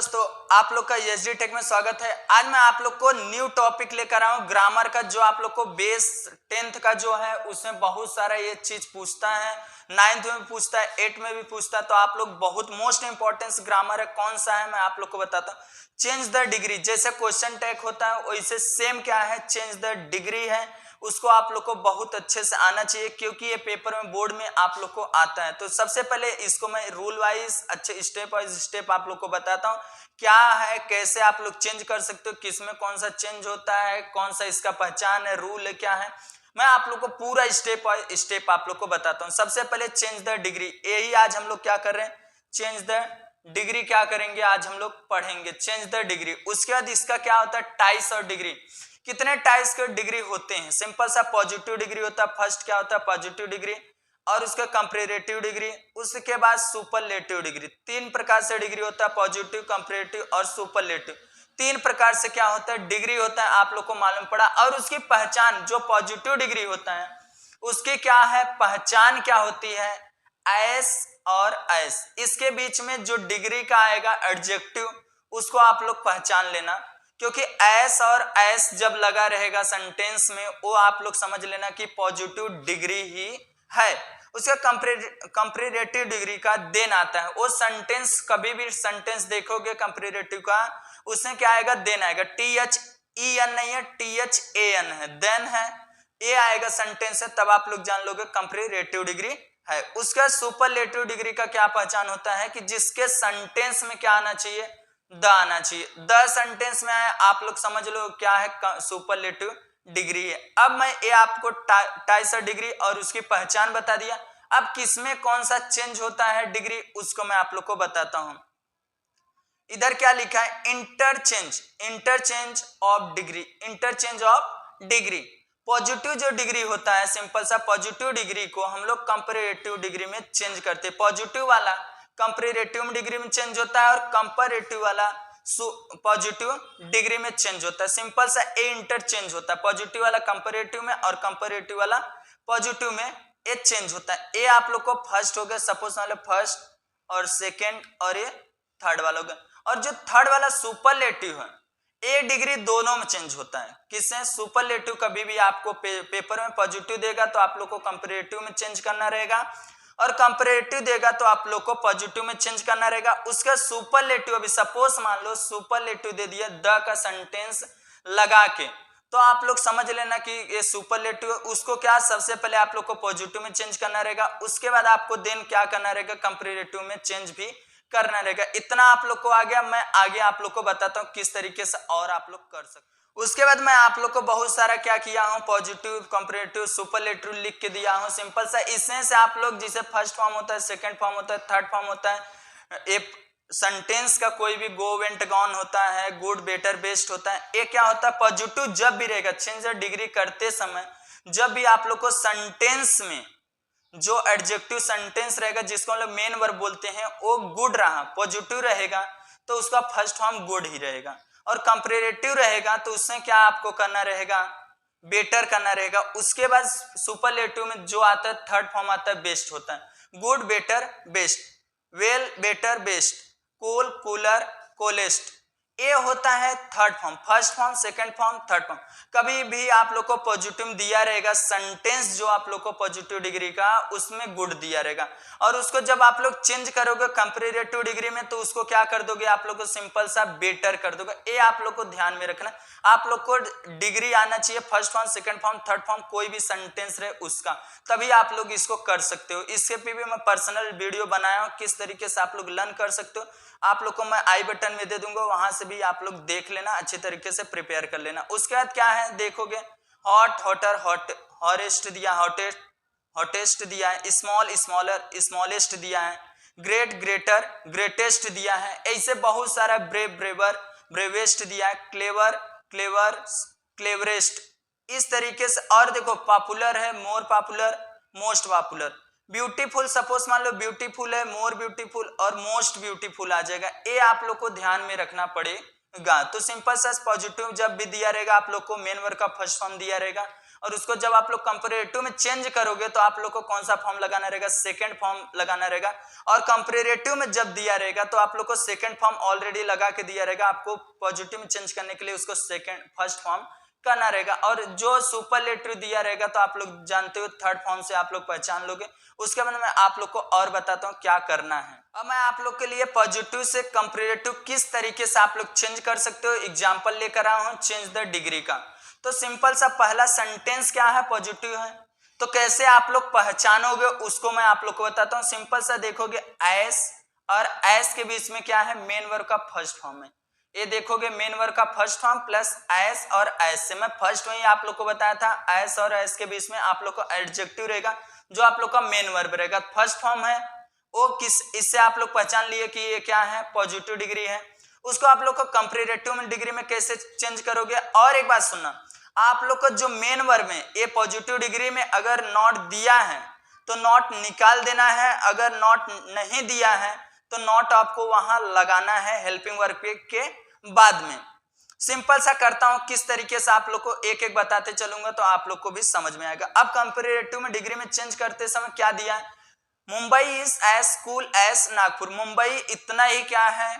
दोस्तों, आप लोग का एसडी टेक में स्वागत है। आज मैं आप लोग को न्यू टॉपिक लेकर आया हूँ ग्रामर का, जो आप लोग को बेस 10th का जो है उसमें बहुत सारा ये चीज पूछता है, 9th में भी पूछता है, 8th में भी पूछता है। तो आप लोग बहुत मोस्ट इंपॉर्टेंस ग्रामर है, कौन सा है मैं आप लोग को बताता हूँ। चेंज द डिग्री, जैसे क्वेश्चन टैग होता है वैसे सेम क्या है, चेंज द डिग्री है। उसको आप लोग को बहुत अच्छे से आना चाहिए, क्योंकि ये पेपर में बोर्ड में आप लोग को आता है। तो सबसे पहले इसको मैं रूल वाइज अच्छे स्टेप वाइज स्टेप आप लोग को बताता हूँ क्या है, कैसे आप लोग चेंज कर सकते हो, किस में कौन सा चेंज होता है, कौन सा इसका पहचान है, रूल है, क्या है। मैं आप लोग को पूरा स्टेप बाय स्टेप आप लोग को बताता हूँ। सबसे पहले चेंज द डिग्री, यही आज हम लोग क्या कर रहे हैं, चेंज द डिग्री क्या करेंगे आज हम लोग पढ़ेंगे, चेंज द डिग्री। उसके बाद इसका क्या होता है, टाइप्स और डिग्री। कितने टाइप्स के डिग्री होते हैं, सिंपल सा पॉजिटिव डिग्री होता है, फर्स्ट क्या होता है पॉजिटिव डिग्री, और उसका कंपैरेटिव डिग्री, उसके बाद सुपरलेटिव डिग्री। तीन प्रकार से डिग्री होता है, पॉजिटिव, कंपैरेटिव और सुपरलेटिव। तीन प्रकार से क्या होता है डिग्री होता है, आप लोग को मालूम पड़ा। और उसकी पहचान, जो पॉजिटिव डिग्री होता है उसकी क्या है पहचान, क्या होती है, एस और एस। इसके बीच में जो डिग्री का आएगा एडजेक्टिव, उसको आप लोग पहचान लेना, क्योंकि एस और एस जब लगा रहेगा सेंटेंस में, वो आप लोग समझ लेना कि पॉजिटिव डिग्री ही है। उसका कंपैरेटिव डिग्री का देन आता है। वो सेंटेंस, कभी भी सेंटेंस देखोगे कंपैरेटिव का, उसमें क्या आएगा, देन आएगा। THEN नहीं है, THAN है, देन है, ये आएगा सेंटेंस है, तब आप लोग जान लोगे कंपैरेटिव डिग्री है। उसका सुपरलेटिव डिग्री का क्या पहचान होता है कि जिसके सेंटेंस में क्या आना चाहिए, द आना चाहिए। द सेंटेंस में आया, आप लोग समझ लो क्या है, सुपरलेटिव डिग्री है। अब मैं ये आपको टाइप्स ऑफ डिग्री और उसकी पहचान बता दिया। अब किसमें कौन सा चेंज होता है डिग्री, उसको मैं आप लोग को बताता हूं। इधर क्या लिखा है, interchange, interchange of degree, interchange of degree. Positive जो डिग्री होता है, सिंपल सा पॉजिटिव डिग्री को हम लोग कंपैरेटिव डिग्री में चेंज करते हैं। पॉजिटिव वाला कंपैरेटिव डिग्री में चेंज होता है और कंपैरेटिव वाला पॉजिटिव डिग्री में चेंज होता है। सिंपल सा ए इंटरचेंज होता है, पॉजिटिव वाला कंपैरेटिव में और कंपैरेटिव वाला पॉजिटिव में ए चेंज होता है। ए आप लोग को फर्स्ट हो गया, सपोज वाले फर्स्ट और सेकेंड, और ये थर्ड वाला हो गया। और जो थर्ड वाला सुपरलेटिव है, ए डिग्री दोनों में चेंज होता है। किससे, सुपरलेटिव कभी भी आपको पेपर में पॉजिटिव देगा तो आप लोग को कंपैरेटिव में चेंज करना रहेगा, और कंपैरेटिव देगा तो आप लोग को पॉजिटिव में चेंज करना रहेगा। उसका सुपरलेटिव, अभी सपोज मान लो सुपरलेटिव दे दिया द का सेंटेंस लगा के, तो आप लोग समझ लेना कि ये सुपरलेटिव। उसको क्या, सबसे पहले आप लोग को पॉजिटिव में चेंज करना रहेगा, उसके बाद आपको देन क्या करना रहेगा, कंपैरेटिव में चेंज भी करना रहेगा। इतना आप लोग को आ गया। मैं आगे आप लोग को बताता हूँ किस तरीके से और आप लोग कर सकते। उसके बाद मैं आप लोग को बहुत सारा क्या किया हूँ, पॉजिटिव, कंपैरेटिव, सुपरलेटिव लिख के दिया हूँ। सिंपल सा इसमें से आप लोग, जिसे फर्स्ट फॉर्म होता है, सेकंड फॉर्म होता है, थर्ड फॉर्म होता है, एक सेंटेंस का कोई भी गो, वेंट, गॉन होता है, गुड, बेटर, बेस्ट होता है। ये क्या होता है, पॉजिटिव जब भी रहेगा, चेंज द डिग्री करते समय जब भी आप लोग को सेंटेंस में जो एडजेक्टिव सेंटेंस रहेगा, जिसको हम लोग मेन वर्ब बोलते हैं, वो गुड रहा, पॉजिटिव रहेगा, तो उसका फर्स्ट फॉर्म गुड ही रहेगा। और कंपैरेटिव रहेगा तो उसमें क्या आपको करना रहेगा, बेटर करना रहेगा। उसके बाद सुपरलेटिव में जो आता है थर्ड फॉर्म आता है, बेस्ट होता है। Good, better, best, well, better, best, cool, cooler, coolest, ये होता है third form. First form, second form, third form. कभी भी आप लोग को पॉजिटिव दिया रहेगा सेंटेंस, जो आप लोग को पॉजिटिव डिग्री का, उसमें गुड दिया रहेगा। और उसको जब आप लोग चेंज करोगे कंपैरेटिव डिग्री में, तो उसको क्या कर दोगे, आप लोग को सिंपल सा बेटर कर दोगे। ये आप लोग को ध्यान में रखना। आप लोग को डिग्री आना चाहिए, first form, second form, third form, कोई भी सेंटेंस रहे उसका, तभी आप लोग इसको कर सकते हो। इसके पे भी मैं पर्सनल वीडियो बनाया हूँ, किस तरीके से आप लोग लर्न कर सकते हो। आप लोग को मैं आई बटन में दे दूंगा, वहां से भी आप लोग देख लेना, अच्छे तरीके से प्रिपेयर कर लेना। उसके बाद क्या है देखोगे, हॉट, हॉटर, हॉट, हॉरेस्ट दिया, हॉटेस्ट, हॉटेस्ट दिया है, स्मॉल, स्मॉलर, स्मॉलेस्ट दिया है, ग्रेट, ग्रेटर, ग्रेटेस्ट दिया है। ऐसे बहुत सारा, ब्रेव, ब्रेवर, ब्रेवेस्ट दिया है, क्लेवर, क्लेवर, क्लेवरेस्ट, इस तरीके से। और देखो पॉपुलर है, more popular, most popular. Beautiful, suppose मान लो ब्यूटीफुल है, मोर ब्यूटीफुल और मोस्ट ब्यूटीफुल आ जाएगा। ये आप लोग को ध्यान में रखना पड़ेगा। तो सिंपल सा पॉजिटिव जब भी दिया रहेगा, आप लोग को मेन वर्ब का फर्स्ट फॉर्म दिया रहेगा, और उसको जब आप लोग कंपैरेटिव में चेंज करोगे तो आप लोग को कौन सा फॉर्म लगाना रहेगा, सेकंड फॉर्म लगाना रहेगा। और कंपैरेटिव में जब दिया रहेगा तो आप लोग को सेकंड फॉर्म ऑलरेडी लगा के दिया रहेगा, आपको पॉजिटिव में चेंज करने के लिए उसको फर्स्ट फॉर्म करना रहेगा। और जो सुपरलेटिव दिया रहेगा तो आप लोग जानते हो थर्ड फॉर्म से आप लोग पहचान लोगे। उसके बाद मैं आप लोग को और बताता हूँ क्या करना है। अब मैं आप लोग के लिए पॉजिटिव से कंपैरेटिव किस तरीके से आप लोग चेंज कर सकते हो एग्जांपल लेकर आया हूँ, चेंज द डिग्री का। तो सिंपल सा पहला सेंटेंस क्या है, पॉजिटिव है, तो कैसे आप लोग पहचानोगे उसको मैं आप लोग को बताता हूँ। सिंपल सा देखोगे एस और एस के बीच में क्या है, मेन वर्ब का फर्स्ट फॉर्म है। ये देखोगे मेन वर्ब का फर्स्ट फॉर्म प्लस एस और एस से, मैं फर्स्ट वही आप लोग को बताया था एस और एस के बीच में आप लोग को एडजेक्टिव रहेगा जो आप लोग का मेन वर्ब रहेगा। फर्स्ट फॉर्म है वो किस, इससे आप लोग पहचान लिए कि ये क्या है, पॉजिटिव डिग्री है। उसको आप लोग को कंपैरेटिव में डिग्री में कैसे चेंज करोगे। और एक बात सुनना, आप लोग को जो मेन वर्ब में ये पॉजिटिव डिग्री में अगर नॉट दिया है तो नॉट निकाल देना है, अगर नॉट नहीं दिया है तो नॉट आपको वहां लगाना है हेल्पिंग वर्ब के बाद में। सिंपल सा करता हूं किस तरीके से आप लोग को एक एक बताते चलूंगा तो आप लोग को भी समझ में आएगा। अब कंपैरेटिव में डिग्री में चेंज करते समय क्या दिया है, Mumbai is as cool as Nagpur, Mumbai इतना ही क्या है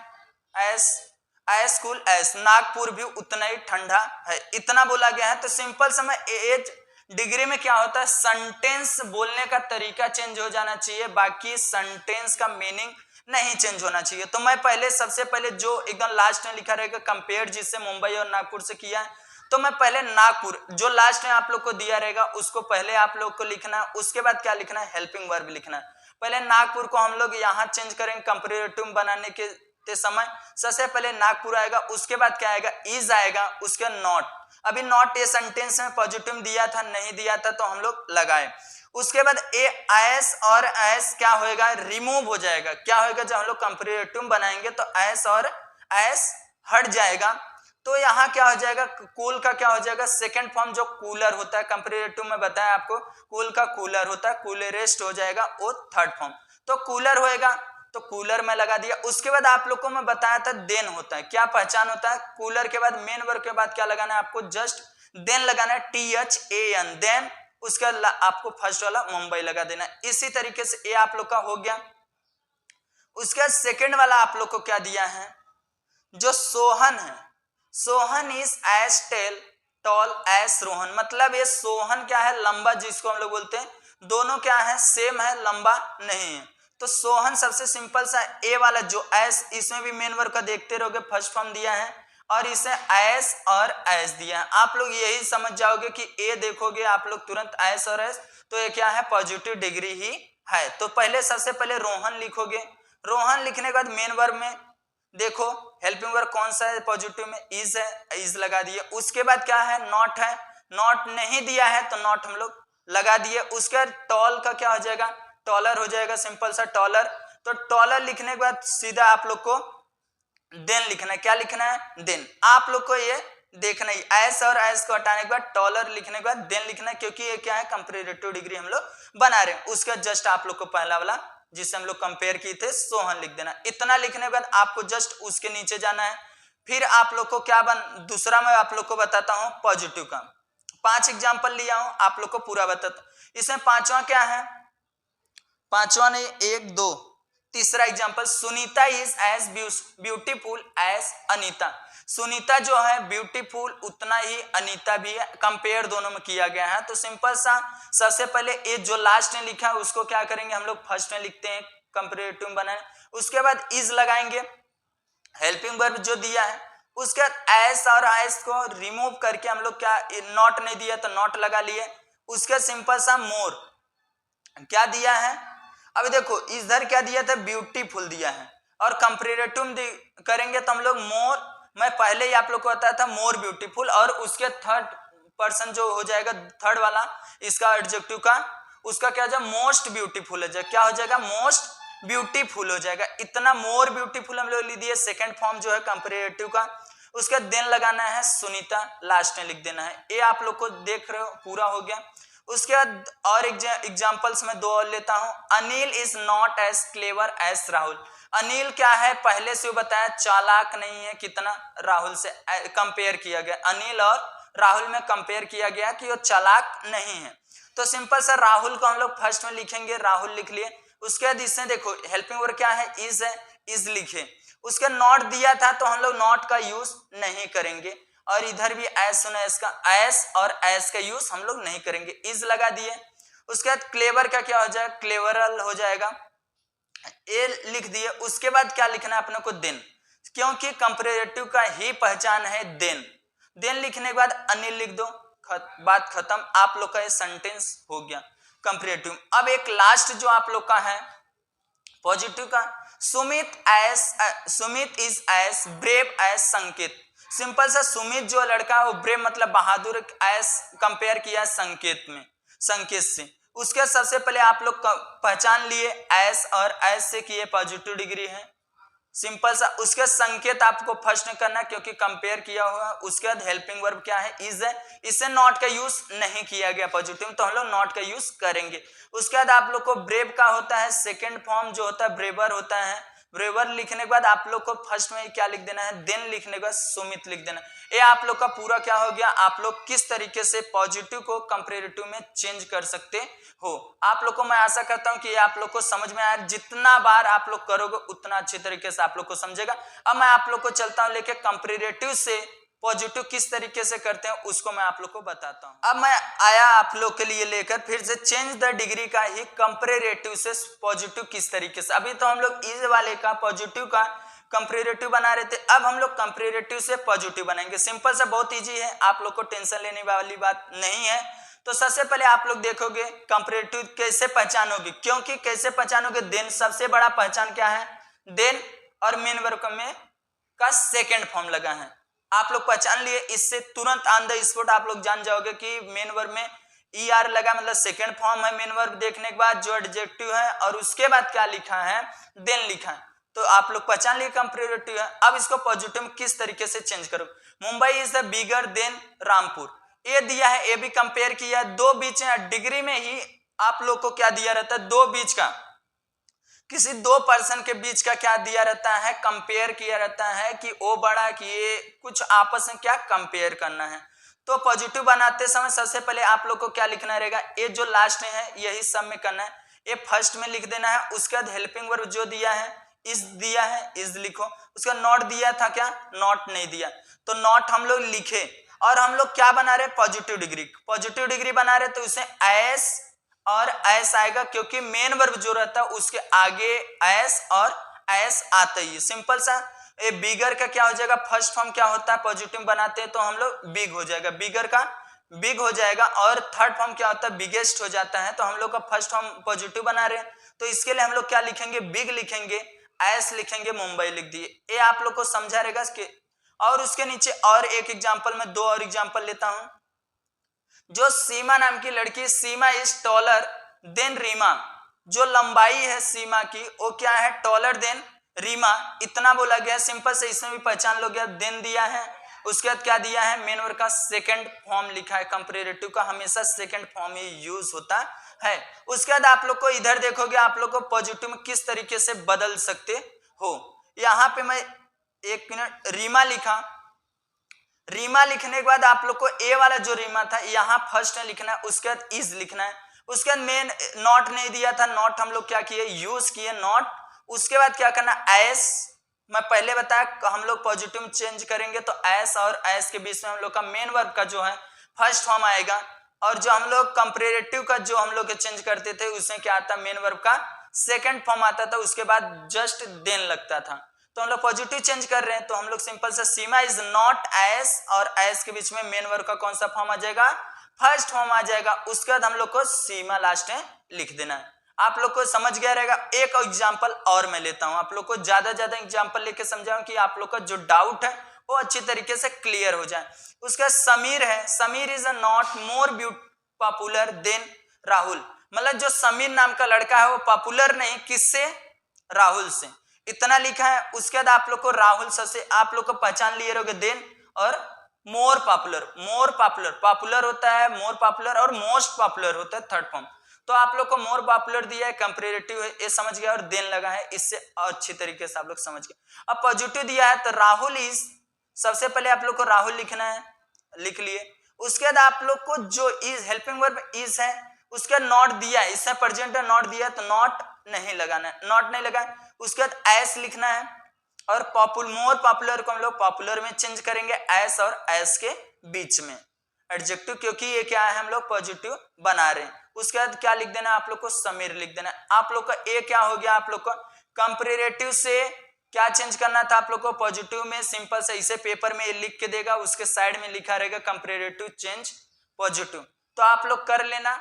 एज कूल एज, नागपुर भी उतना ही ठंडा है, इतना बोला गया है। तो सिंपल सा मैं एज डिग्री में क्या होता है, सेंटेंस बोलने का तरीका चेंज हो जाना चाहिए, बाकी सेंटेंस का मीनिंग नहीं चेंज होना चाहिए। तो मैं पहले सबसे पहले जो एकदम लास्ट में लिखा रहेगा कंपेयर जिससे मुंबई और नागपुर से किया है, तो मैं पहले नागपुर जो लास्ट में आप लोग को दिया रहेगा उसको पहले आप लोग को लिखना है। उसके बाद क्या लिखना है, हेल्पिंग वर्ब लिखना है। पहले नागपुर को हम लोग यहाँ चेंज करेंगे कंपैरेटिव बनाने के समय, सबसे पहले नागपुर आएगा, उसके बाद क्या आएगा, इज आएगा, उसके नॉट। अभी नॉट ये सेंटेंस में पॉजिटिव दिया था, नहीं दिया था तो हम लोग लगाए। उसके बाद ए एस और एस क्या होएगा, रिमूव हो जाएगा। क्या होएगा, जब हम लोग कंपैरेटिव बनाएंगे तो एस और एस हट जाएगा, तो यहाँ क्या हो जाएगा, कूल का क्या हो जाएगा, सेकंड फॉर्म जो कूलर होता है, कंपैरेटिव में बताया आपको कूल का कूलर होता है, कूलरेस्ट हो जाएगा वो थर्ड फॉर्म, तो कूलर होएगा तो कूलर में लगा दिया। उसके बाद आप लोग को मैं बताया था देन होता है, क्या पहचान होता है, कूलर के बाद मेन वर्ब के बाद क्या लगाना है, आपको जस्ट देन लगाना है, THAN देन, उसका आपको फर्स्ट वाला मुंबई लगा देना। इसी तरीके से ये आप लोग का हो गया। उसके बाद सेकंड वाला आप लोग को क्या दिया है, जो सोहन है, Sohan is as tall as Rohan, मतलब ये सोहन क्या है, लंबा, जिसको हम लोग बोलते हैं, दोनों क्या है, सेम है, लंबा नहीं है। तो सोहन सबसे सिंपल सा ए वाला जो एस, इसमें भी मेन वर्ब का देखते रहोगे फर्स्ट फॉर्म दिया है और इसे एस और एस दिया है। आप लोग यही समझ जाओगे कि ए देखोगे आप लोग तुरंत एस और एस, तो ये क्या है, पॉजिटिव डिग्री ही है। तो पहले सबसे पहले रोहन लिखोगे, रोहन लिखने के बाद मेन वर्ब में देखो हेल्पिंग वर्ब कौन सा है, पॉजिटिव में इज है, इज लगा दिए। उसके बाद क्या है, नॉट है, नॉट नहीं दिया है तो नॉट हम लोग लगा दिए। उसके बाद टॉल का क्या हो जाएगा, टॉलर हो जाएगा, सिंपल सा टॉलर। तो टॉलर लिखने के बाद सीधा आप लोग को देन लिखना है, क्या लिखना है, देन। आप लोग को ये देखना ही, एस और एस को हटाने के बाद टॉलर लिखने के बाद देन लिखना है, क्योंकि ये क्या है, कंपैरेटिव डिग्री हम लोग बना रहे हैं। उसका जस्ट आप लोग को पहला वाला जिससे हम लोग कंपेयर किए थे सोहन लिख देना। इतना लिखने के बाद आपको जस्ट उसके नीचे जाना है। फिर आप लोग को क्या दूसरा मैं आप लोग को बताता हूं पॉजिटिव का। 5 एग्जाम्पल लिया हूं, आप लोग को पूरा बताता। इसमें पांचवा क्या है, पांचवा नहीं, 1 2 तीसरा example, Sunita is as beautiful as Anita. Sunita जो है ब्यूटीफुल उतना ही अनीता भी है, कंपेयर दोनों में किया गया है। तो सिंपल सा सबसे पहले ये जो लास्ट में लिखा है उसको क्या करेंगे, हम लोग फर्स्ट में लिखते हैं कंपैरेटिव बनाए। उसके बाद इज लगाएंगे, हेल्पिंग वर्ब जो दिया है, उसके बाद एस और एस को रिमूव करके हम लोग क्या, नॉट नहीं दिया तो नॉट लगा लिए। उसके सिंपल सा मोर क्या दिया है, अभी देखो इधर क्या दिया था, ब्यूटीफुल दिया है, और कंपैरेटिव करेंगे तो हम लोग मोर, मैं पहले ही आप लोग को बताया था मोर ब्यूटीफुल, और उसके थर्ड पर्सन जो हो जाएगा थर्ड वाला इसका एडजेक्टिव का, उसका क्या हो जाएगा, मोस्ट ब्यूटीफुल हो जाएगा, क्या हो जाएगा, मोस्ट ब्यूटीफुल हो जाएगा। इतना मोर ब्यूटीफुल हम लोग लिख दिए, सेकंड फॉर्म जो है कंपैरेटिव का। उसका देन लगाना है सुनीता, लास्ट में लिख देना है। ये आप लोग को देख रहे हो पूरा हो गया। उसके बाद और एग्जाम्पल्स में 2 और लेता हूं। Anil is not as clever as Rahul. Anil क्या है, पहले से बताया चालाक नहीं है, कितना, राहुल से कंपेयर किया गया, अनिल और राहुल में कंपेयर किया गया कि वो चालाक नहीं है। तो सिंपल सा राहुल को हम लोग फर्स्ट में लिखेंगे, राहुल लिख लिए। उसके बाद इससे देखो हेल्पिंग वर्ब क्या है, इज है, इज लिखे। उसके नॉट दिया था तो हम लोग नॉट का यूज नहीं करेंगे, और इधर भी एस सुना, इसका एस और एस का यूज हम लोग नहीं करेंगे, इज लगा दिए। उसके बाद क्लेवर का क्या हो जाएगा, क्लेवरल हो जाएगा, ए लिख दिए। उसके बाद क्या लिखना है अपने को, देन, क्योंकि कंपैरेटिव का ही पहचान है देन। देन लिखने के बाद अनिल लिख दो, बात खत्म, आप लोग का ये सेंटेंस हो गया कंपैरेटिव। अब एक लास्ट जो आप लोग का है पॉजिटिव का, Sumit is as brave as Sanket. Simple सा सुमित जो लड़का है वो ब्रेव मतलब बहादुर एज कंपेयर किया संकेत में, संकेत से। उसके सबसे पहले आप लोग पहचान लिए एस, और एस से किए पॉजिटिव डिग्री है, सिंपल सा। उसके संकेत आपको फर्स्ट में करना क्योंकि कंपेयर किया हुआ। उसके बाद हेल्पिंग वर्ब क्या है, इज है, इससे नॉट का यूज नहीं किया गया पॉजिटिव, तो हम लोग नॉट का यूज करेंगे। उसके बाद आप लोग को ब्रेव का होता है सेकेंड फॉर्म जो होता है ब्रेवर होता है। ब्रेवर लिखने के बाद आप लोग को फर्स्ट में क्या लिख देना है, देन लिखने के बाद सुमित लिख देना। ये आप लोग का पूरा क्या हो गया, आप लोग किस तरीके से पॉजिटिव को कंपैरेटिव में चेंज कर सकते हो। आप लोग को मैं आशा करता हूं कि आप लोग को समझ में आया। जितना बार आप लोग करोगे उतना अच्छे तरीके से आप लोग को समझेगा। अब मैं आप लोग को चलता हूं लेके कंपैरेटिव से पॉजिटिव किस तरीके से करते हैं उसको मैं आप लोग को बताता हूं। अब मैं आया आप लोग के लिए लेकर फिर से चेंज द डिग्री का ही कंपैरेटिव से पॉजिटिव किस तरीके से। अभी तो हम लोग इज वाले का पॉजिटिव का कंपैरेटिव बना रहे थे, अब हम लोग कंपैरेटिव से पॉजिटिव बनाएंगे। सिंपल सा बहुत इजी है, आप लोग को टेंशन लेने वाली बात नहीं है। तो सबसे पहले आप लोग देखोगे कंपैरेटिव कैसे पहचानोगे, क्योंकि कैसे पहचानोगे, देन सबसे बड़ा पहचान क्या है, देन और मेन वर्ब में का सेकेंड फॉर्म लगा है। आप लोग पहचान लिए, इससे तुरंत ऑन द स्पॉट आप लोग जान जाओगे कि मेन वर्ब में ई आर लगा मतलब सेकेंड फॉर्म है मेन वर्ब देखने के बाद जो एडजेक्टिव है, और उसके बाद क्या लिखा है, देन लिखा है। तो आप लोग पहचान लिए कंपैरेटिव है। अब इसको पॉजिटिव में किस तरीके से चेंज करो, Mumbai is the bigger than Rampur, ये दिया है, ये भी कंपेयर किया है, दो बीच है, डिग्री में ही आप लोग को क्या दिया रहता है, दो बीच का, किसी दो पर्सन के बीच का क्या दिया रहता है, कंपेयर किया रहता है कि वो बड़ा कि ये, कुछ आपस में क्या कंपेयर करना है। तो पॉजिटिव बनाते समय सबसे पहले आप लोग को क्या लिखना रहेगा, ये जो लास्ट में है यही सब में करना है, ये फर्स्ट में लिख देना है। उसके बाद हेल्पिंग वर्ब जो दिया है, इज दिया है, इज लिखो। उसका नॉट दिया था क्या, नॉट नहीं दिया, तो नॉट हम लोग लिखे। और हम लोग क्या बना रहे, पॉजिटिव डिग्री, पॉजिटिव डिग्री बना रहे, तो इसे एस और एस आएगा, क्योंकि मेन वर्ब जो रहता है उसके आगे एस और एस आता ही। सिंपल सा, ये बिगर का क्या हो जाएगा, फर्स्ट फॉर्म क्या होता है पॉजिटिव बनाते हैं तो हम लोग बिग हो जाएगा, बिगर का बिग हो जाएगा। और थर्ड फॉर्म क्या होता है, बिगेस्ट हो जाता है, तो हम लोग का फर्स्ट फॉर्म पॉजिटिव बना रहे हैं, तो इसके लिए हम लोग क्या लिखेंगे, बिग लिखेंगे, एस लिखेंगे, मुंबई लिख दिए। ये आप लोग को समझा रहेगा इसके। और उसके नीचे और एक एग्जाम्पल में दो और एग्जाम्पल लेता हूं। जो सीमा नाम की लड़की, सीमा इज टॉलर देन रीमा, जो लंबाई है सीमा की वो क्या है, टॉलर देन रीमा, इतना बोला गया। सिंपल से इसमें भी पहचान लो गया, देन दिया है, उसके बाद क्या दिया है, मेन वर्ब का सेकंड फॉर्म लिखा है। कंपैरेटिव का हमेशा सेकंड फॉर्म ही यूज होता है। उसके बाद आप लोग को इधर देखोगे, आप लोग को पॉजिटिव में किस तरीके से बदल सकते हो। यहाँ पे मैं एक मिनट रीमा लिखा, रीमा लिखने के बाद आप लोग को ए वाला जो रीमा था यहाँ फर्स्ट में लिखना है, उसके बाद इज लिखना है। उसके बाद मेन नॉट नहीं दिया था, नॉट हम लोग क्या किए, यूज किए नॉट। उसके बाद क्या करना, एस, मैं पहले बताया हम लोग पॉजिटिव चेंज करेंगे तो एस और एस के बीच में हम लोग का मेन वर्ब का जो है फर्स्ट फॉर्म आएगा। और जो हम लोग कंपैरेटिव का जो हम लोग चेंज करते थे उसमें क्या आता, मेन वर्ब का सेकंड फॉर्म आता था, उसके बाद जस्ट देन लगता था। तो हम लोग पॉजिटिव चेंज कर रहे हैं, तो हम लोग सिंपल सा सीमा इज नॉट एस, और एस के बीच में मेन वर्ब का कौन सा फॉर्म आ जाएगा, फर्स्ट फॉर्म आ जाएगा। उसके बाद हम लोग को सीमा लास्ट में लिख देना है। आप लोग को समझ गया रहेगा। एक एग्जांपल और मैं लेता हूं, आप लोग को ज्यादा एग्जांपल लेके समझाऊं कि आप लोग का जो डाउट है वो अच्छी तरीके से क्लियर हो जाए। उसका समीर है, Sameer is a not more popular than Rahul, मतलब जो समीर नाम का लड़का है वो पॉपुलर नहीं, किससे, राहुल से, इतना लिखा है। उसके बाद आप लोग को राहुल सबसे आप लोग को पहचान लिए रहोगे, देन और more popular, more popular, popular होता है मोर पॉपुलर, और मोस्ट पॉपुलर होता है थर्ड फॉर्म। तो आप लोग को मोर पॉपुलर दिया है, कंपैरेटिव है, ये समझ गया, और देन लगा है, इससे अच्छी तरीके से आप लोग समझ गए। अब पॉजिटिव दिया है तो राहुल इज, सबसे पहले आप लोग को राहुल लिखना है, लिख लिए। उसके बाद आप लोग को जो इज हेल्पिंग वर्ब इज है उसके बाद नॉट दिया है, इससे प्रेजेंट है नॉट दिया है तो नॉट नहीं लगाना है, नॉट नहीं लगा। उसके बाद एस लिखना है और मोर पॉपुलर को हम लोग पॉपुलर में चेंज करेंगे एस और एस के बीच में एडजेक्टिव, क्योंकि ये क्या है हम लोग पॉजिटिव बना रहे हैं। उसके बाद क्या लिख देना आप लोग को समीर लिख देना। आप लोग का ए क्या हो गया, आप लोग को कंपैरेटिव से क्या चेंज करना था आप लोग को पॉजिटिव में, सिंपल से इसे पेपर में लिख के देगा, उसके साइड में लिखा रहेगा कंपैरेटिव चेंज पॉजिटिव, तो आप लोग कर लेना।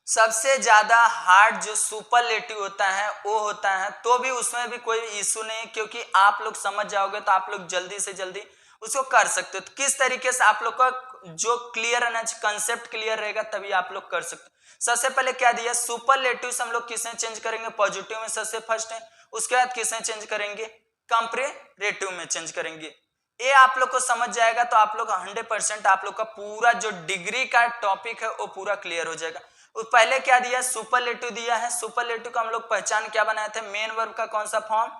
सबसे ज्यादा हार्ड जो सुपरलेटिव होता है वो होता है, तो भी उसमें भी कोई इशू नहीं, क्योंकि आप लोग समझ जाओगे तो आप लोग जल्दी से जल्दी उसको कर सकते हो। तो किस तरीके से आप लोग का जो क्लियर है कंसेप्ट क्लियर रहेगा तभी आप लोग कर सकते हो। सबसे पहले क्या दिया, सुपरलेटिव से हम लोग किसने चेंज करेंगे, पॉजिटिव में सबसे फर्स्ट है। उसके बाद किसने चेंज करेंगे, कंपैरेटिव में चेंज करेंगे। ये आप लोग को समझ जाएगा तो आप लोग 100% आप लोग का पूरा जो डिग्री का टॉपिक है वो पूरा क्लियर हो जाएगा। पहले क्या दिया, सुपरलेटिव दिया है। सुपरलेटिव का हम लोग पहचान क्या बनाए थे, मेन वर्ब का कौन सा फॉर्म,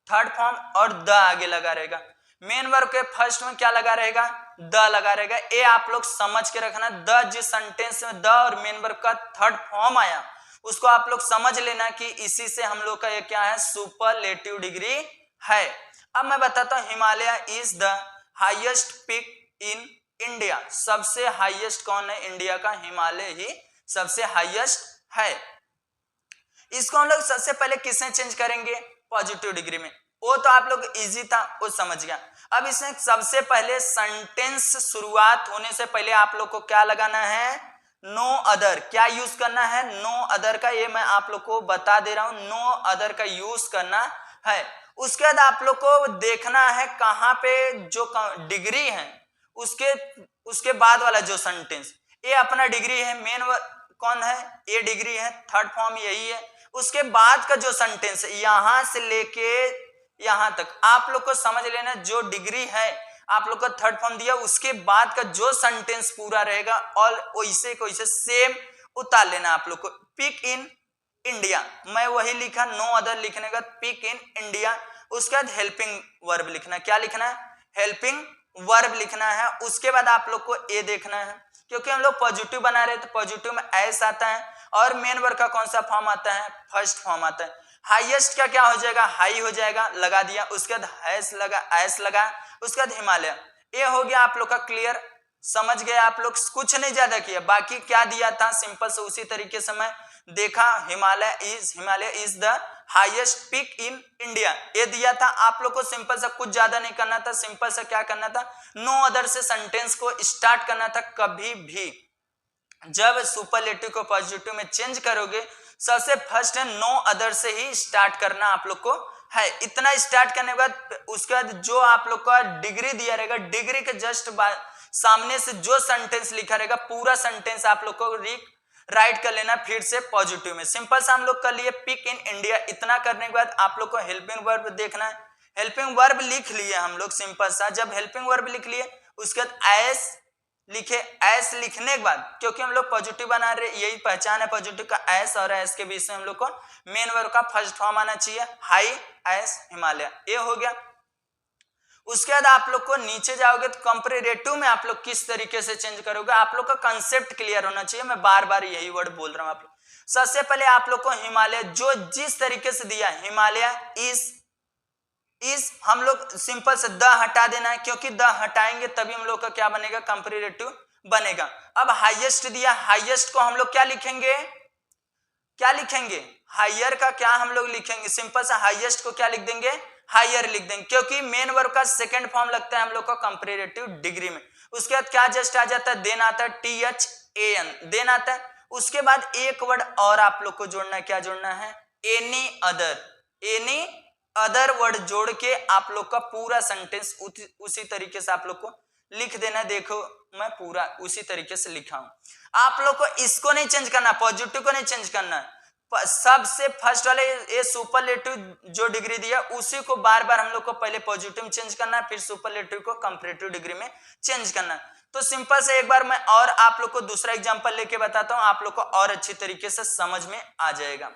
थर्ड फॉर्म, और द आगे लगा रहेगा। मेन वर्ब के फर्स्ट में क्या लगा रहेगा, द लगा रहेगा। ये आप लोग समझ के रखना, द जिस सेंटेंस में द और मेन वर्ब का थर्ड फॉर्म आया उसको आप लोग समझ लेना कि इसी से हम लोग का ये क्या है, सुपरलेटिव डिग्री है। अब मैं बताता हूं, Himalaya is the highest peak in India. सबसे हाईएस्ट कौन है इंडिया का, हिमालय ही सबसे हाईएस्ट है। इसको हम लोग सबसे पहले किसने चेंज करेंगे, पॉजिटिव डिग्री में। वो तो आप लोग इजी था, वो समझ गया। अब इसमें सबसे पहले सेंटेंस शुरुआत होने से पहले आप लोग को क्या लगाना है, नो अदर। क्या यूज करना है, नो अदर का, ये मैं आप लोग को बता दे रहा हूं, नो अदर का यूज करना है। उसके बाद आप लोग को देखना है कहां पे जो डिग्री है उसके बाद वाला जो सेंटेंस, ये अपना डिग्री है, मेन कौन है, ये डिग्री है, थर्ड फॉर्म यही है। उसके बाद का जो सेंटेंस है यहां से लेके यहां तक आप लोग को समझ लेना, जो डिग्री है आप लोग का थर्ड फॉर्म दिया, उसके बाद का जो सेंटेंस पूरा रहेगा और वैसे को वैसे सेम उतार लेना आप लोग को। पिक इन इंडिया, मैं वही लिखा, नो अदर लिखने का पिक इन इंडिया। उसके बाद हेल्पिंग वर्ब लिखना, क्या लिखना है, हेल्पिंग वर्ब लिखना है। उसके बाद आप लोग को ए देखना है, क्योंकि हम लोग पॉजिटिव बना रहे हैं तो पॉजिटिव में एस आता है और मेन वर्ब का कौन सा फॉर्म आता है, फर्स्ट फॉर्म आता है। हाईएस्ट का क्या हो जाएगा, हाई हो जाएगा, लगा दिया। उसके बाद एस लगा। उसके बाद हिमालय, ये हो गया आप लोग का क्लियर, समझ गए आप लोग, कुछ नहीं ज्यादा किया। बाकी क्या दिया था सिंपल से उसी तरीके से मैं देखा, Himalaya is the highest peak in India, ये दिया था। आप लोग को सिंपल सा कुछ ज्यादा नहीं करना था, सिंपल सा क्या करना था, नो अदर से सेंटेंस को स्टार्ट करना था। कभी भी जब सुपरलेटिव को पॉजिटिव में चेंज करोगे सबसे फर्स्ट है नो अदर से ही स्टार्ट करना आप लोग को है। इतना स्टार्ट करने के बाद उसके बाद जो आप लोग का डिग्री दिया रहेगा, डिग्री के जस्ट सामने से जो सेंटेंस लिखा रहेगा पूरा सेंटेंस आप लोग को राइट कर लेना फिर से पॉजिटिव में। सिंपल सा हम लोग कर लिए पिक इन इंडिया। इतना करने के बाद आप लोग को हेल्पिंग वर्ब देखना है। हेल्पिंग वर्ब लिख लिए हम लोग सिंपल सा। जब हेल्पिंग वर्ब लिख लिए उसके बाद एस लिखे। एस लिखने के बाद क्योंकि हम लोग पॉजिटिव बना रहे, यही पहचान है पॉजिटिव का, एस और एस के बीच में हम लोग को मेन वर्ब का फर्स्ट फॉर्म आना चाहिए, हाई एस हिमालय, ये हो गया। उसके बाद आप लोग को नीचे जाओगे तो कंपैरेटिव में आप लोग किस तरीके से चेंज करोगे, आप लोग का कंसेप्ट क्लियर होना चाहिए। मैं बार बार यही वर्ड बोल रहा हूं आप लोग। सबसे पहले आप लोग को हिमालय जो जिस तरीके से दिया, हिमालय इज हम लोग सिंपल से द हटा देना है, क्योंकि द हटाएंगे तभी हम लोग का क्या बनेगा, कंपैरेटिव बनेगा। अब हाईएस्ट दिया, हाईएस्ट को हम लोग क्या लिखेंगे, हायर का क्या हम लोग लिखेंगे, सिंपल से हाईएस्ट को क्या लिख देंगे, हायर लिख देंगे, क्योंकि मेन वर्ब का सेकंड फॉर्म लगता है हम लोग का कंपैरेटिव डिग्री में। उसके बाद क्या जस्ट आ जाता है, देन आता है THAN, देन आता है। उसके बाद एक वर्ड और आप लोग को जोड़ना है, क्या जोड़ना है, एनी अदर वर्ड जोड़ के आप लोग का पूरा सेंटेंस उसी तरीके से आप लोग को लिख देना। देखो मैं पूरा उसी तरीके से लिखा हूं। आप लोग को इसको नहीं चेंज करना, पॉजिटिव को नहीं चेंज करना है। सबसे फर्स्ट वाले ये सुपरलेटिव जो डिग्री दिया उसी को बार बार हम लोग को पहले पॉजिटिव में चेंज करना है, फिर सुपरलेटिव को कंपैरेटिव डिग्री में चेंज करना है। तो सिंपल से एक बार मैं और आप लोग को दूसरा एग्जांपल लेके बताता हूं, आप लोग को और अच्छी तरीके से समझ में आ जाएगा।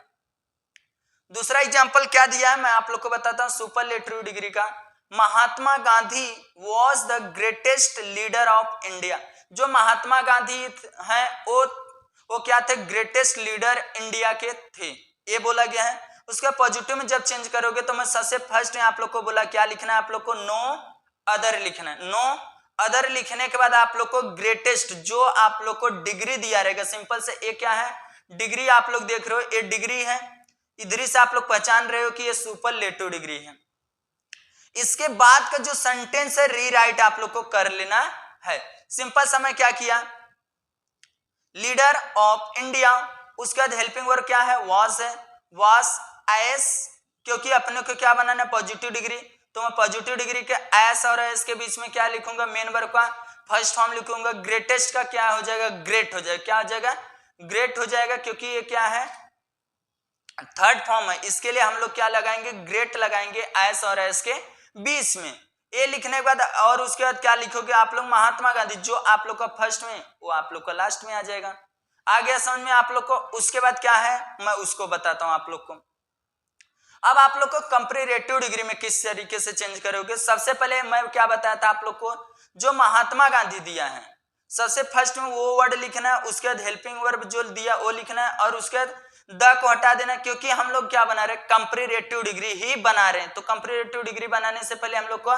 दूसरा एग्जांपल क्या दिया है मैं आप लोग को बताता हूं सुपरलेटिव डिग्री का। Mahatma Gandhi was the greatest leader of India. जो महात्मा गांधी हैं वो क्या थे, ग्रेटेस्ट लीडर इंडिया के थे, ये बोला गया है। उसका पॉजिटिव में जब चेंज करोगे तो मैं सबसे फर्स्ट आप लोग को बोला क्या लिखना है, आप लोग को नो अदर लिखना है। नो अदर लिखने के बाद आप लोग को ग्रेटेस्ट जो आप लोग को डिग्री दिया रहेगा, सिंपल से ये क्या है, डिग्री आप लोग देख रहे हो, ये डिग्री है, इधर से आप लोग पहचान रहे हो कि ये सुपरलेटिव डिग्री है। इसके बाद का जो सेंटेंस है रीराइट आप लोग को कर लेना है। सिंपल सा मैं क्या किया, लीडर ऑफ इंडिया, उसके बाद हेल्पिंग वर्ब क्या है, वॉज है, वॉज एस, क्योंकि अपने को क्या बनाना है, पॉजिटिव डिग्री, तो मैं पॉजिटिव डिग्री के एस और एस के बीच में क्या लिखूंगा, मेन वर्ब का फर्स्ट फॉर्म लिखूंगा। ग्रेटेस्ट का क्या हो जाएगा, ग्रेट हो जाएगा, क्या हो जाएगा, ग्रेट हो जाएगा, क्योंकि ये क्या है, थर्ड फॉर्म है, इसके लिए हम लोग क्या लगाएंगे, ग्रेट लगाएंगे एस और एस के बीच में। ये लिखने के बाद और उसके बाद क्या लिखोगे आप लोग, महात्मा गांधी, जो आप लोग का फर्स्ट में वो आप लोग का लास्ट में आ जाएगा। आ गया समझ में आप लोग को। उसके बाद क्या है मैं उसको बताता हूं आप लोग को। अब आप लोग को कंपैरेटिव डिग्री में किस तरीके से चेंज करोगे, सबसे पहले मैं क्या बताया था आप लोग को, जो महात्मा गांधी दिया है सबसे फर्स्ट में वो वर्ड लिखना है, उसके बाद हेल्पिंग वर्ब जो दिया वो लिखना है, और उसके बाद द को हटा देना, क्योंकि हम लोग क्या बना रहे हैं, कंपैरेटिव डिग्री ही बना रहे हैं। तो कंपैरेटिव डिग्री बनाने से पहले हम लोग को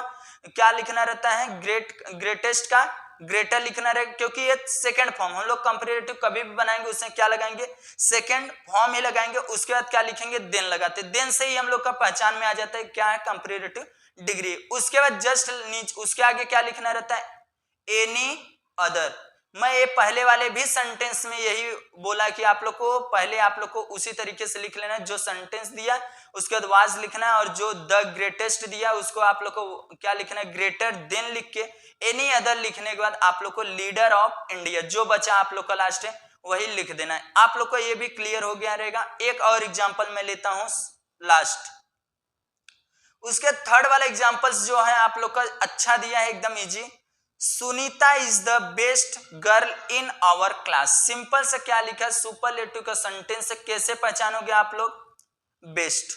क्या लिखना रहता है, ग्रेटेस्ट का ग्रेटर लिखना रहेगा, क्योंकि ये सेकंड फॉर्म, हम लोग कंपैरेटिव कभी भी बनाएंगे उसमें क्या लगाएंगे, सेकंड फॉर्म ही लगाएंगे। उसके बाद क्या लिखेंगे, देन लगाते, देन से ही हम लोग का पहचान में आ जाता है क्या है, कंपैरेटिव डिग्री। उसके बाद जस्ट नीचे उसके आगे क्या लिखना रहता है, एनी अदर। मैं ये पहले वाले भी सेंटेंस में यही बोला कि आप लोग को पहले आप लोग को उसी तरीके से लिख लेना, जो सेंटेंस दिया उसके बाद वाज लिखना है, और जो द ग्रेटेस्ट दिया उसको आप लोग को क्या लिखना है, ग्रेटर देन लिख के एनी अदर लिखने के बाद आप लोग को लीडर ऑफ इंडिया जो बचा आप लोग का लास्ट है वही लिख देना है। आप लोग को ये भी क्लियर हो गया रहेगा। एक और एग्जाम्पल मैं लेता हूं लास्ट, उसके थर्ड वाला एग्जाम्पल्स जो है आप लोग का अच्छा दिया है, एकदम easy. Sunita is the best girl in our class. Simple से क्या लिखा है, सुपरलेटिव का सेंटेंस कैसे पहचानोगे आप लोग, बेस्ट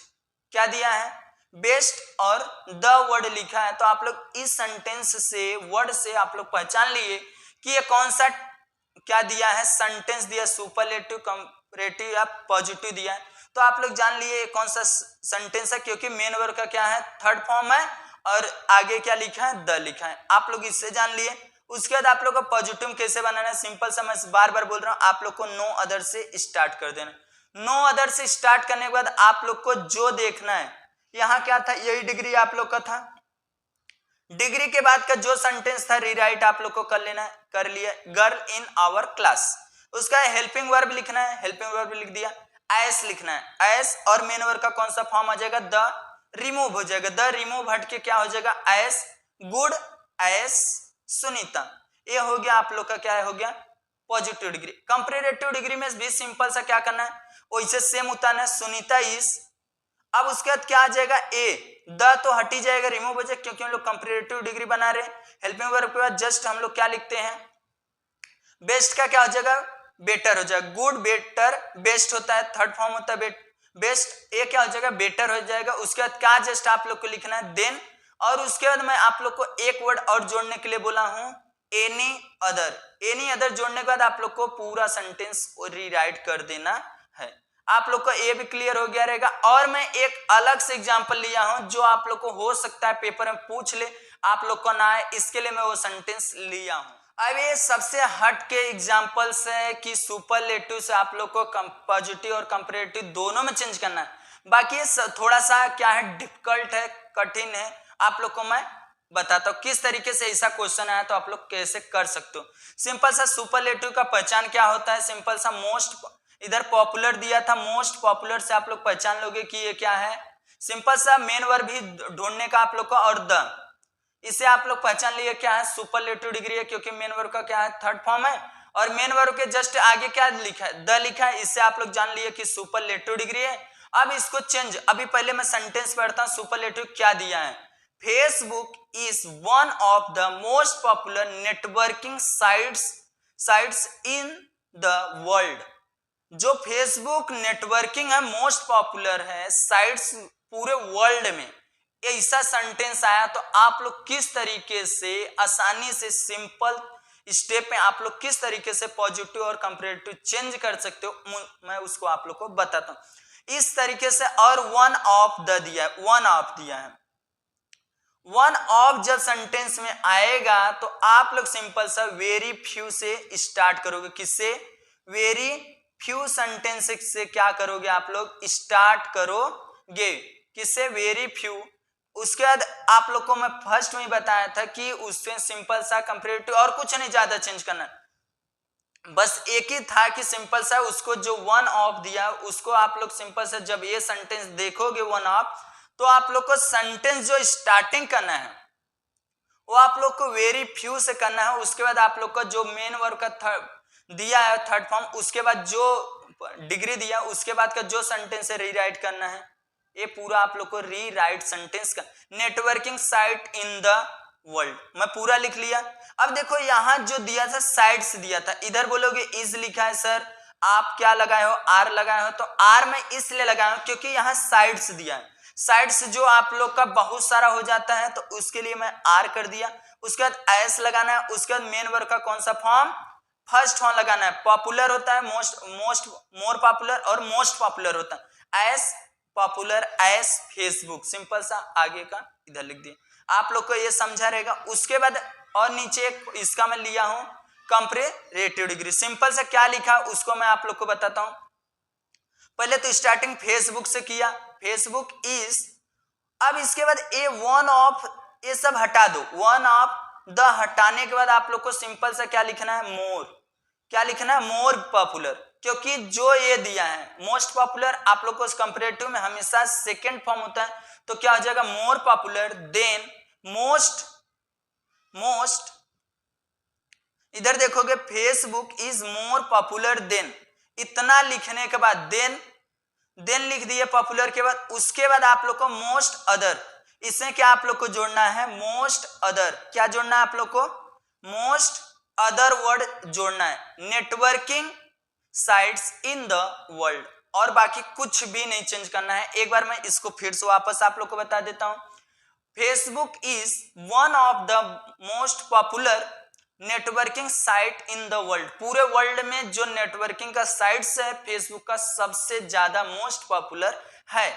क्या दिया है, बेस्ट और द वर्ड लिखा है, तो आप लोग इस सेंटेंस से वर्ड से आप लोग पहचान लिए कि ये कौन सा क्या दिया है, सेंटेंस दिया, सुपरलेटिव, कंपैरेटिव या पॉजिटिव दिया है। तो आप लोग जान लिए कौन सा सेंटेंस है, क्योंकि मेन वर्ब का क्या है, थर्ड फॉर्म है, और आगे क्या लिखा है, द लिखा है, आप लोग इससे जान लिए। उसके बाद आप लोग को पॉजिटिव कैसे बनाना है, सिंपल सा मैं बार बार बोल रहा हूं, आप लोग को नो अदर से स्टार्ट कर देना। नो अदर से स्टार्ट करने के बाद आप लोग को जो देखना है, यहां क्या था, यही डिग्री आप लोग का था, डिग्री के बाद का जो सेंटेंस था रीराइट आप लोग को कर लेना है, कर लिया, गर्ल इन आवर क्लास। उसका हेल्पिंग वर्ब लिखना है, हेल्पिंग वर्ब लिख दिया, एस लिखना है, एस और मेन वर्ब का कौन सा फॉर्म आ जाएगा, द रिमूव हो जाएगा, द रिमूव हट के क्या हो जाएगा, एस गुड एस सुनीता। ये हो गया आप लोग का क्या है, हो गया पॉजिटिव डिग्री। कंपैरेटिव डिग्री में भी सिंपल सा क्या करना है, वैसे सेम उतारना है, सुनीता इज, अब उसके बाद क्या आ जाएगा, ए, द तो हट ही जाएगा, रिमूव हो जाएगा, क्योंकि हम लोग कंपैरेटिव डिग्री बना रहे हैं। हेल्पिंग वर्ब के बाद जस्ट हम लोग क्या लिखते हैं, बेस्ट का क्या हो जाएगा, बेटर हो जाएगा, गुड बेटर बेस्ट होता है, थर्ड फॉर्म होता है बेस्ट, ये क्या हो जाएगा, बेटर हो जाएगा। उसके बाद क्या जस्ट आप लोग को लिखना है, देन, और उसके बाद मैं आप लोग को एक वर्ड और जोड़ने के लिए बोला हूं, एनी अदर। एनी अदर जोड़ने के बाद आप लोग को पूरा सेंटेंस रीराइट कर देना है। आप लोग को ये भी क्लियर हो गया रहेगा। और मैं एक अलग से एग्जांपल लिया हूं जो आप लोग को हो सकता है पेपर में पूछ ले, आप लोग को ना है, इसके लिए मैं वो सेंटेंस लिया हूं। अब ये सबसे हट के एग्जांपल्स है कि सुपरलेटिव से आप लोग को पॉजिटिव और कंपैरेटिव दोनों में चेंज करना है। बाकी ये थोड़ा सा क्या है, डिफिकल्ट है, कठिन है, आप लोग को मैं बताता हूं किस तरीके से ऐसा क्वेश्चन आया तो आप लोग कैसे कर सकते हो। सिंपल सा सुपरलेटिव का पहचान क्या होता है, सिंपल सा मोस्ट, इधर पॉपुलर दिया था, मोस्ट पॉपुलर से आप लोग पहचान लोगे कि ये क्या है, सिंपल सा मेन वर्ब भी ढूंढने का आप लोग का, और द, इसे आप लोग पहचान लिए क्या है, सुपरलेटिव डिग्री है, क्योंकि मेन वर्ब का क्या है, थर्ड फॉर्म है, और मेन वर्ब के जस्ट आगे क्या लिखा है, द लिखा है, इससे आप लोग जान लिए कि सुपरलेटिव डिग्री है। अब इसको चेंज, अभी पहले मैं सेंटेंस पढ़ता हूं, सुपरलेटिव क्या दिया है, Facebook is one of the most popular networking sites in the world. जो फेसबुक नेटवर्किंग है, मोस्ट पॉपुलर है साइट्स पूरे वर्ल्ड में, ऐसा सेंटेंस आया तो आप लोग किस तरीके से आसानी से सिंपल स्टेप में आप लोग किस तरीके से पॉजिटिव और कंपैरेटिव चेंज कर सकते हो, मैं उसको आप लोग को बताता हूं इस तरीके से। और वन ऑफ द दिया है, वन ऑफ दिया है। वन ऑफ जब सेंटेंस में आएगा तो आप लोग सिंपल सा वेरी फ्यू से स्टार्ट करोगे। किससे? वेरी फ्यू सेंटेंस से क्या करोगे आप लोग? स्टार्ट करोगे। किससे? Very few. उसके बाद आप लोग को मैं फर्स्ट में बताया था कि उससे सिंपल सा कंपैरेटिव और कुछ नहीं ज्यादा चेंज करना, बस एक ही था कि सिंपल सा उसको जो वन ऑफ दिया उसको आप लोग सिंपल सा जब ये सेंटेंस देखोगे वन ऑफ, तो आप लोग को सेंटेंस जो स्टार्टिंग करना है वो आप लोग को वेरी फ्यू से करना है। उसके बाद आप लोग का जो मेन वर्ब का दिया है थर्ड फॉर्म, उसके बाद जो डिग्री दिया उसके बाद का जो सेंटेंस है रीराइट करना है। ये पूरा आप लोग को रीराइट सेंटेंस का networking site in the world मैं पूरा लिख लिया। अब देखो यहां जो दिया था साइट्स दिया था, इधर बोलोगे इज लिखा है सर, आप क्या लगाए हो? आर लगाए हो। तो आर मैं इसलिए लगाया हूं क्योंकि यहाँ साइड्स दिया है। साइड्स जो आप लोग का बहुत सारा हो जाता है तो उसके लिए मैं आर कर दिया। उसके बाद एस लगाना है। उसके बाद मेन वर्ब का कौन सा फॉर्म? फर्स्ट फॉर्म लगाना है। पॉपुलर होता है मोर पॉपुलर और मोस्ट पॉपुलर होता है। S popular S Facebook, simple सा आगे का इधर लिख दिया। आप लोग को ये समझा रहेगा। उसके बाद और नीचे इसका मैं लिया हूं कंपैरेटिव डिग्री। सिंपल सा क्या लिखा उसको मैं आप लोग को बताता हूं। पहले तो स्टार्टिंग फेसबुक से किया, फेसबुक इज। अब इसके बाद ए वन ऑफ, ये सब हटा दो। वन ऑफ द हटाने के बाद आप लोग को सिंपल सा क्या लिखना है? मोर। क्या लिखना है? More popular. क्योंकि जो ये दिया है मोस्ट पॉपुलर, आप लोग को कंपैरेटिव में हमेशा सेकंड फॉर्म होता है, तो क्या हो जाएगा? More popular than most. इधर देखोगे Facebook is more popular than, इतना लिखने के बाद देन लिख दिए पॉपुलर के बाद। उसके बाद आप लोग को मोस्ट अदर, इसमें क्या आप लोग को जोड़ना है? Most other. क्या जोड़ना है आप लोग को? मोस्ट अदर वर्ड जोड़ना है। Networking sites in the world, और बाकी कुछ भी नहीं चेंज करना है। एक बार मैं इसको फिर से वापस आप लोग को बता देता हूं। Facebook is one of the most popular networking site in the world. पूरे वर्ल्ड में जो नेटवर्किंग का साइट्स है फेसबुक का सबसे ज्यादा मोस्ट पॉपुलर है।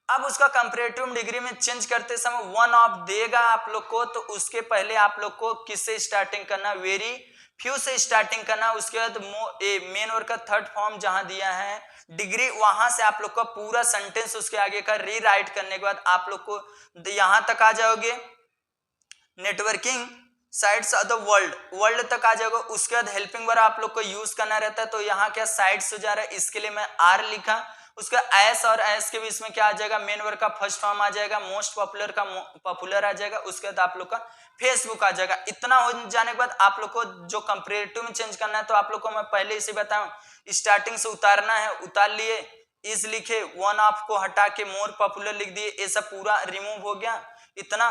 अब उसका कंपैरेटिव डिग्री में चेंज करते समय वन ऑफ देगा आप लोग को, तो उसके पहले आप लोग को किससे स्टार्टिंग करना? वेरी फ्यू से स्टार्टिंग करना। उसके बाद मेन वर्ब का थर्ड फॉर्म जहां दिया है डिग्री, वहां से आप लोग का पूरा सेंटेंस उसके आगे का रीराइट करने के बाद आप लोग को यहां तक आ जाओगे, networking sites of the world तक आ जाओगे। उसके बाद हेल्पिंग वर्ब आप लोग को यूज करना रहता है, तो यहाँ क्या साइट्स हो जा रहा है, इसके लिए मैं आर लिखा। उसका एस और एस के बीच में क्या आ जाएगा? मेन वर्ब का फर्स्ट फॉर्म आ जाएगा, मोस्ट पॉपुलर का पॉपुलर आ जाएगा। उसके बाद आप लोग का फेसबुक आ जाएगा। इतना हो जाने के बाद आप लोग को जो कंपैरेटिव में चेंज करना है, तो आप लोग को मैं पहले इसे बताऊं, स्टार्टिंग से उतारना है, उतार लिए, इज लिखे, वन ऑफ को हटा के मोर पॉपुलर लिख दिए। ये सब पूरा रिमूव हो गया, इतना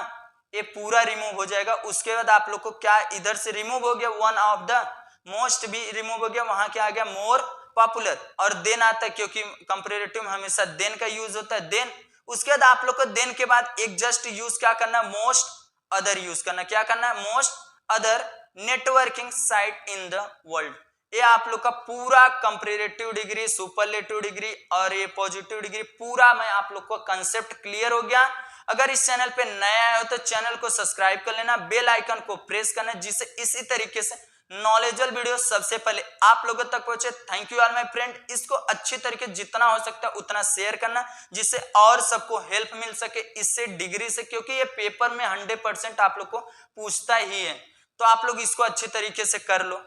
ये पूरा रिमूव हो जाएगा। उसके बाद आप लोग को क्या इधर से रिमूव हो गया? वन ऑफ द मोस्ट भी रिमूव हो गया, वहां क्या आ गया? More popular. और देन आता है क्योंकि कंपैरेटिव में हमेशा देन का यूज होता है, देन। उसके बाद आप लोग को देन के बाद एक जस्ट यूज क्या करना? मोस्ट अदर यूज करना। क्या करना है? Most other networking site in the world. ये आप लोग का पूरा कंपैरेटिव डिग्री, सुपरलेटिव डिग्री और ये पॉजिटिव डिग्री पूरा मैं आप लोग को कंसेप्ट क्लियर हो गया। अगर इस चैनल पे नया आए हो तो चैनल को सब्सक्राइब कर लेना, बेल आइकन को प्रेस करना, जिससे इसी तरीके से नॉलेजेबल वीडियो सबसे पहले आप लोगों तक पहुंचे। Thank you all my friend. इसको अच्छी तरीके जितना हो सकता है उतना शेयर करना, जिससे और सबको हेल्प मिल सके इससे डिग्री से, क्योंकि ये पेपर में 100% आप लोग को पूछता ही है। तो आप लोग इसको अच्छी तरीके से कर लो।